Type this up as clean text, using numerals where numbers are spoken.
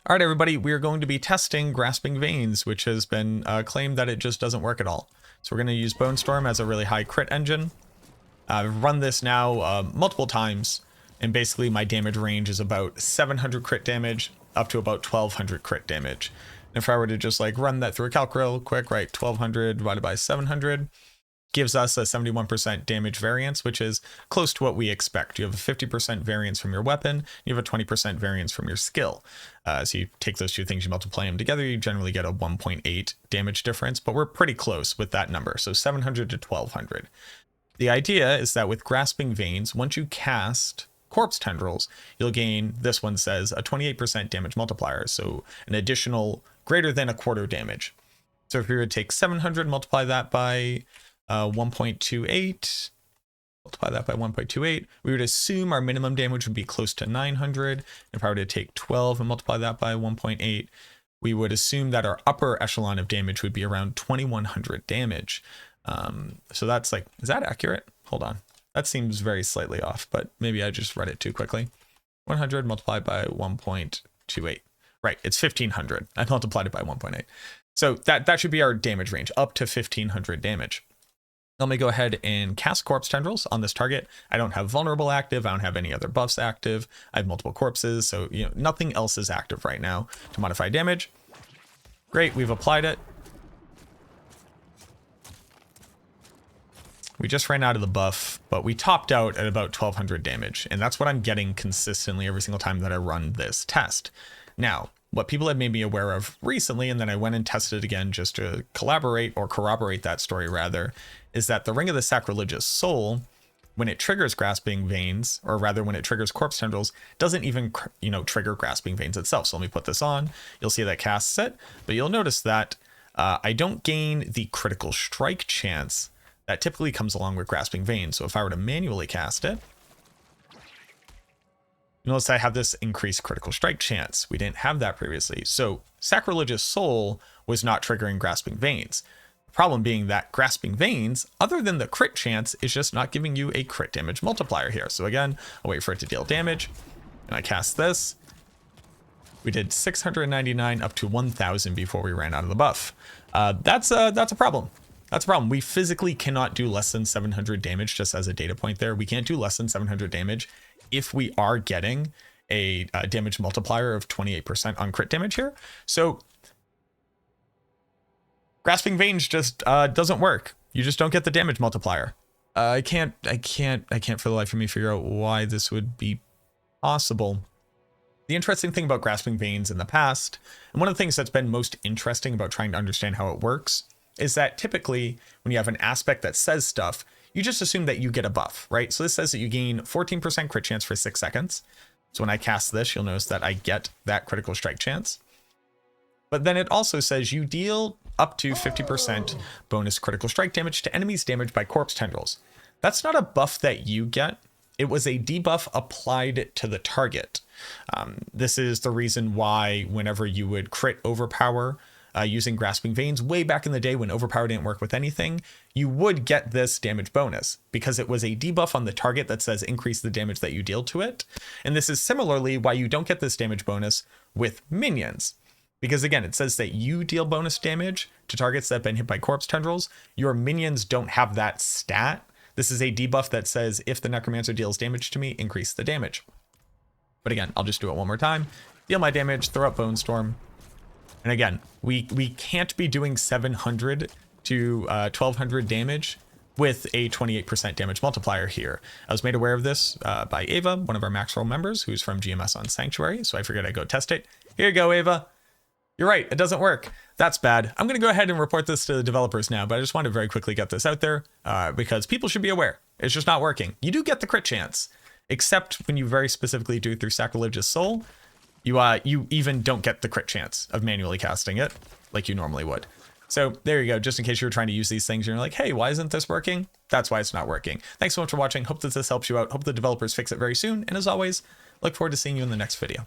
All right, everybody, we are going to be testing Grasping Veins, which has been claimed that it just doesn't work at all. So we're going to use Bone Storm as a really high crit engine. I've run this now multiple times, and basically my damage range is about 700 crit damage up to about 1200 crit damage. And if I were to just like run that through a calc real quick, right, 1200 divided by 700 gives us a 71% damage variance, which is close to what we expect. You have a 50% variance from your weapon, you have a 20% variance from your skill. So you take those two things, you multiply them together, you generally get a 1.8 damage difference, but we're pretty close with that number. So 700 to 1200. The idea is that with Grasping Veins, once you cast Corpse Tendrils, you'll gain, this one says, a 28% damage multiplier. So an additional greater than a quarter damage. So if you were to take 700, multiply that by 1.28, multiply that by 1.28, we would assume our minimum damage would be close to 900. If I were to take 12 and multiply that by 1.8, we would assume that our upper echelon of damage would be around 2100 damage. So that's like, is that accurate? Hold on. That seems very slightly off, but maybe I just read it too quickly. 100 multiplied by 1.28. Right, it's 1500. I multiplied it by 1.8. So that should be our damage range, up to 1500 damage. Let me go ahead and cast Corpse Tendrils on this target. I don't have Vulnerable active. I don't have any other buffs active. I have multiple corpses, so nothing else is active right now to modify damage. Great, we've applied it. We just ran out of the buff, but we topped out at about 1200 damage, and that's what I'm getting consistently every single time that I run this test. Now, what people had made me aware of recently, and then I went and tested it again just to corroborate that story rather, is that the Ring of the Sacrilegious Soul, when it triggers Grasping Veins, or rather when it triggers Corpse Tendrils, doesn't even, trigger Grasping Veins itself. So let me put this on. You'll see that casts it, but you'll notice that I don't gain the critical strike chance that typically comes along with Grasping Veins. So if I were to manually cast it, notice I have this increased critical strike chance. We didn't have that previously. So Sacrilegious Soul was not triggering Grasping Veins. The problem being that Grasping Veins, other than the crit chance, is just not giving you a crit damage multiplier here. So again, I'll wait for it to deal damage, and I cast this. We did 699 up to 1000 before we ran out of the buff. That's a problem. That's a problem. We physically cannot do less than 700 damage, just as a data point there. We can't do less than 700 damage if we are getting a damage multiplier of 28% on crit damage here. So Grasping Veins just doesn't work. You just don't get the damage multiplier. I can't for the life of me figure out why this would be possible. The interesting thing about Grasping Veins in the past, and one of the things that's been most interesting about trying to understand how it works, is that typically when you have an aspect that says stuff, you just assume that you get a buff, right? So this says that you gain 14% crit chance for 6 seconds. So when I cast this, you'll notice that I get that critical strike chance. But then it also says you deal up to 50% bonus critical strike damage to enemies damaged by Corpse Tendrils. That's not a buff that you get. It was a debuff applied to the target. This is the reason why whenever you would crit overpower using Grasping Veins, way back in the day when overpower didn't work with anything, you would get this damage bonus because it was a debuff on the target that says increase the damage that you deal to it. And this is similarly why you don't get this damage bonus with minions. Because again, it says that you deal bonus damage to targets that have been hit by Corpse Tendrils. Your minions don't have that stat. This is a debuff that says if the Necromancer deals damage to me, increase the damage. But again, I'll just do it one more time. Deal my damage, throw up Bone Storm. And again, we can't be doing 700 to 1200 damage with a 28% damage multiplier here. I was made aware of this by Ava, one of our Max Roll members, who's from GMS on Sanctuary. So I figured I'd go test it. Here you go, Ava. You're right, it doesn't work. That's bad. I'm going to go ahead and report this to the developers now, but I just wanted to very quickly get this out there because people should be aware. It's just not working. You do get the crit chance, except when you very specifically do it through Sacrilegious Soul. You even don't get the crit chance of manually casting it like you normally would. So there you go. Just in case you were trying to use these things, you're like, hey, why isn't this working? That's why it's not working. Thanks so much for watching. Hope that this helps you out. Hope the developers fix it very soon. And as always, look forward to seeing you in the next video.